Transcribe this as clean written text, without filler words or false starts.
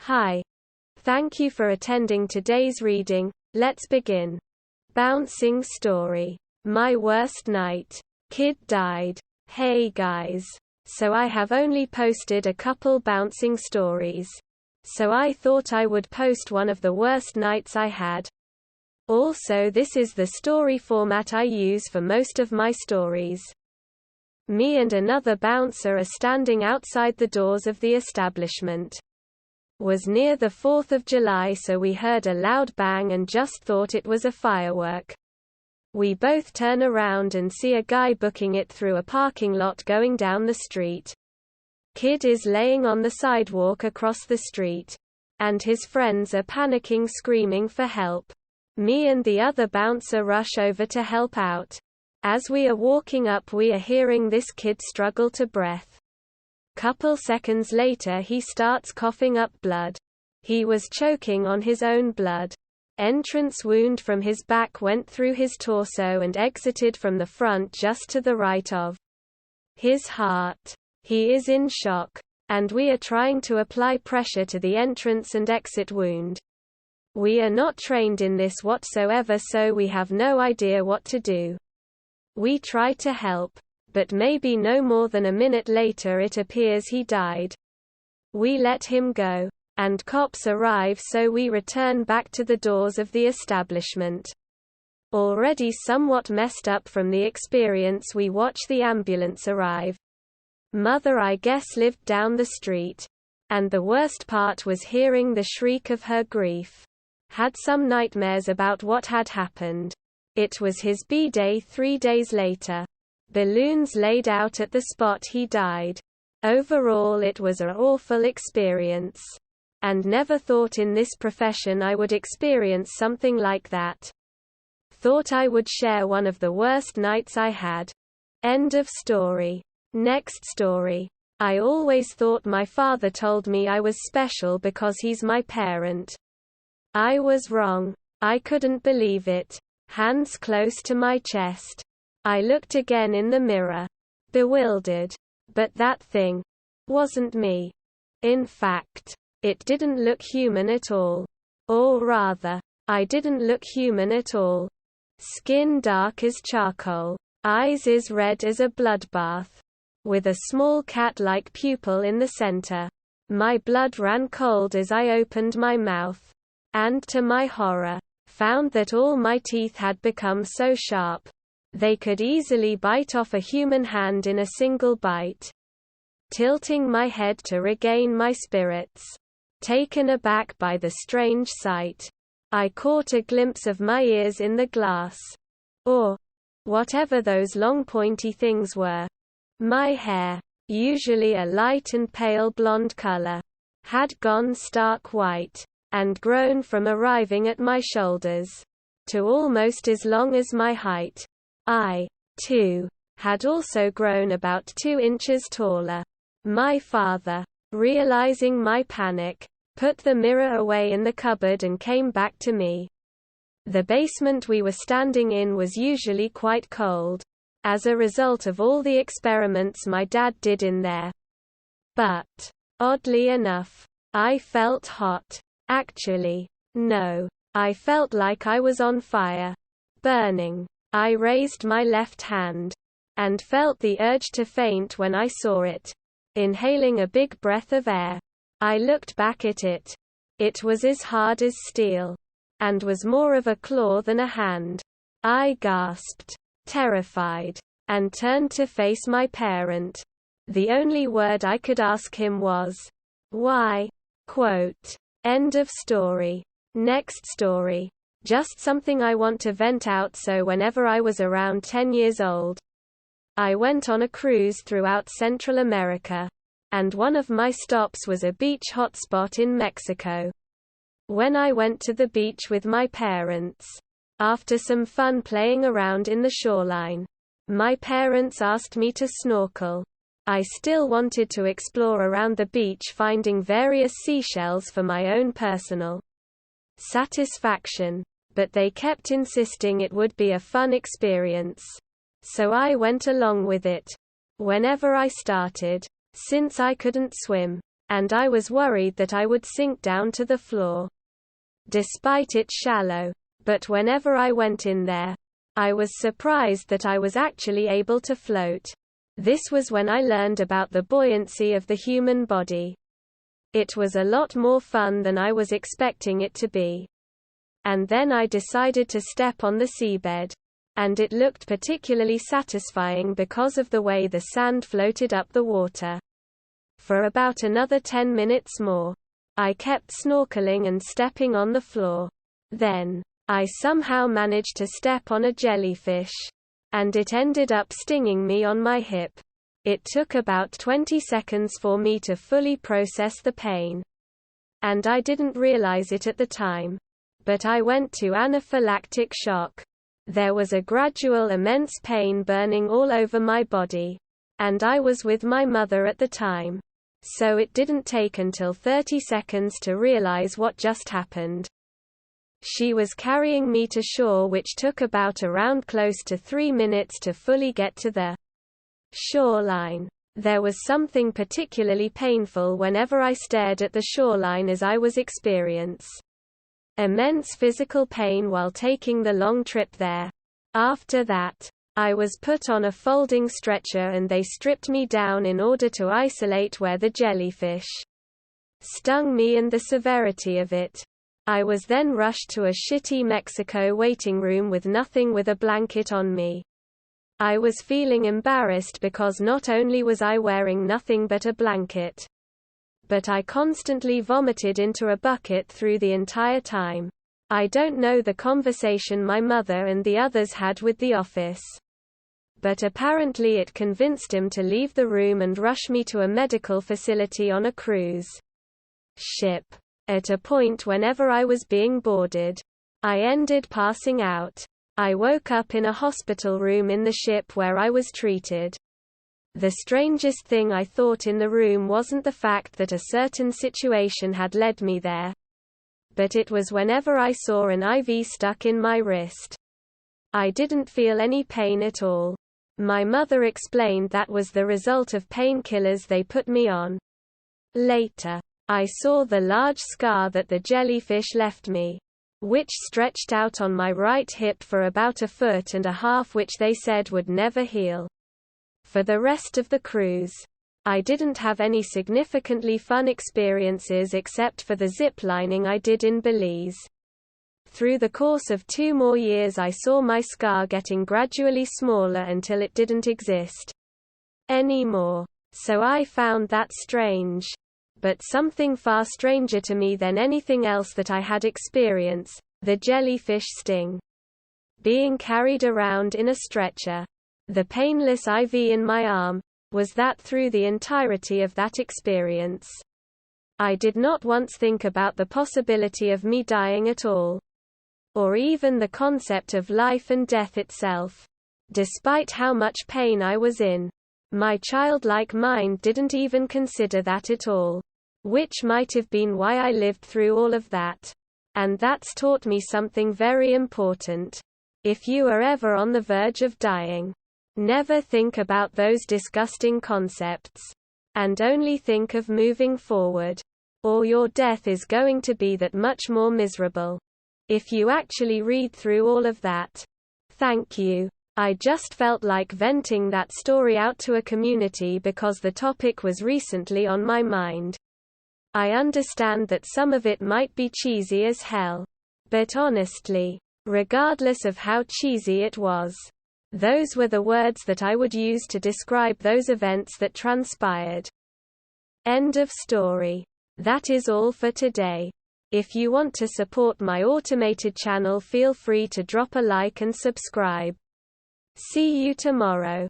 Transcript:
Hi. Thank you for attending today's reading. Let's begin. Bouncing story. My worst night. Kid died. Hey guys. So I have only posted a couple bouncing stories. So I thought I would post one of the worst nights I had. Also, this is the story format I use for most of my stories. Me and another bouncer are standing outside the doors of the establishment. Was near the 4th of July, so we heard a loud bang and just thought it was a firework. We both turn around and see a guy booking it through a parking lot going down the street. Kid is laying on the sidewalk across the street. And his friends are panicking, screaming for help. Me and the other bouncer rush over to help out. As we are walking up, we are hearing this kid struggle to breath. Couple seconds later he starts coughing up blood. He was choking on his own blood. Entrance wound from his back went through his torso and exited from the front just to the right of his heart. He is in shock. And we are trying to apply pressure to the entrance and exit wound. We are not trained in this whatsoever, so we have no idea what to do. We try to help. But maybe no more than a minute later it appears he died. We let him go. And cops arrive, so we return back to the doors of the establishment. Already somewhat messed up from the experience, we watch the ambulance arrive. Mother, I guess, lived down the street. And the worst part was hearing the shriek of her grief. Had some nightmares about what had happened. It was his B-day 3 days later. Balloons laid out at the spot he died. Overall it was an awful experience. And never thought in this profession I would experience something like that. Thought I would share one of the worst nights I had. End of story. Next story. I always thought my father told me I was special because he's my parent. I was wrong. I couldn't believe it. Hands close to my chest. I looked again in the mirror. Bewildered. But that thing wasn't me. In fact, it didn't look human at all. Or rather, I didn't look human at all. Skin dark as charcoal. Eyes as red as a bloodbath. With a small cat-like pupil in the center. My blood ran cold as I opened my mouth. And to my horror, found that all my teeth had become so sharp. They could easily bite off a human hand in a single bite. Tilting my head to regain my spirits. Taken aback by the strange sight. I caught a glimpse of my ears in the glass. Or whatever those long pointy things were. My hair, usually a light and pale blonde color, had gone stark white. And grown from arriving at my shoulders. To almost as long as my height. I, too, had also grown about 2 inches taller. My father, realizing my panic, put the mirror away in the cupboard and came back to me. The basement we were standing in was usually quite cold, as a result of all the experiments my dad did in there. But, oddly enough, I felt hot. Actually, no. I felt like I was on fire. Burning. I raised my left hand. And felt the urge to faint when I saw it. Inhaling a big breath of air. I looked back at it. It was as hard as steel. And was more of a claw than a hand. I gasped. Terrified. And turned to face my parent. The only word I could ask him was, "Why?" Quote. End of story. Next story. Just something I want to vent out. So whenever I was around 10 years old, I went on a cruise throughout Central America. And one of my stops was a beach hotspot in Mexico. When I went to the beach with my parents, after some fun playing around in the shoreline, my parents asked me to snorkel. I still wanted to explore around the beach, finding various seashells for my own personal satisfaction, but they kept insisting it would be a fun experience. So I went along with it. Whenever I started, since I couldn't swim, and I was worried that I would sink down to the floor. Despite it shallow. But whenever I went in there, I was surprised that I was actually able to float. This was when I learned about the buoyancy of the human body. It was a lot more fun than I was expecting it to be. And then I decided to step on the seabed. And it looked particularly satisfying because of the way the sand floated up the water. For about another 10 minutes more, I kept snorkeling and stepping on the floor. Then, I somehow managed to step on a jellyfish. And it ended up stinging me on my hip. It took about 20 seconds for me to fully process the pain. And I didn't realize it at the time. But I went to anaphylactic shock. There was a gradual immense pain burning all over my body. And I was with my mother at the time. So it didn't take until 30 seconds to realize what just happened. She was carrying me to shore, which took around close to 3 minutes to fully get to the shoreline. There was something particularly painful whenever I stared at the shoreline, as I was experiencing immense physical pain while taking the long trip there. After that, I was put on a folding stretcher and they stripped me down in order to isolate where the jellyfish stung me and the severity of it. I was then rushed to a shitty Mexico waiting room with nothing with a blanket on me. I was feeling embarrassed because not only was I wearing nothing but a blanket, but I constantly vomited into a bucket through the entire time. I don't know the conversation my mother and the others had with the office. But apparently it convinced him to leave the room and rush me to a medical facility on a cruise ship. At a point whenever I was being boarded, I ended passing out. I woke up in a hospital room in the ship where I was treated. The strangest thing I thought in the room wasn't the fact that a certain situation had led me there, but it was whenever I saw an IV stuck in my wrist. I didn't feel any pain at all. My mother explained that was the result of painkillers they put me on. Later, I saw the large scar that the jellyfish left me, which stretched out on my right hip for about 1.5 feet, which they said would never heal. For the rest of the cruise, I didn't have any significantly fun experiences except for the zip lining I did in Belize. Through the course of 2 more years I saw my scar getting gradually smaller until it didn't exist anymore. So I found that strange. But something far stranger to me than anything else that I had experienced, the jellyfish sting. Being carried around in a stretcher, the painless IV in my arm, was that through the entirety of that experience, I did not once think about the possibility of me dying at all, or even the concept of life and death itself. Despite how much pain I was in, my childlike mind didn't even consider that at all, which might have been why I lived through all of that. And that's taught me something very important. If you are ever on the verge of dying, never think about those disgusting concepts, and only think of moving forward, or your death is going to be that much more miserable. If you actually read through all of that. Thank you. I just felt like venting that story out to a community because the topic was recently on my mind. I understand that some of it might be cheesy as hell. But honestly, regardless of how cheesy it was, those were the words that I would use to describe those events that transpired. End of story. That is all for today. If you want to support my automated channel, feel free to drop a like and subscribe. See you tomorrow.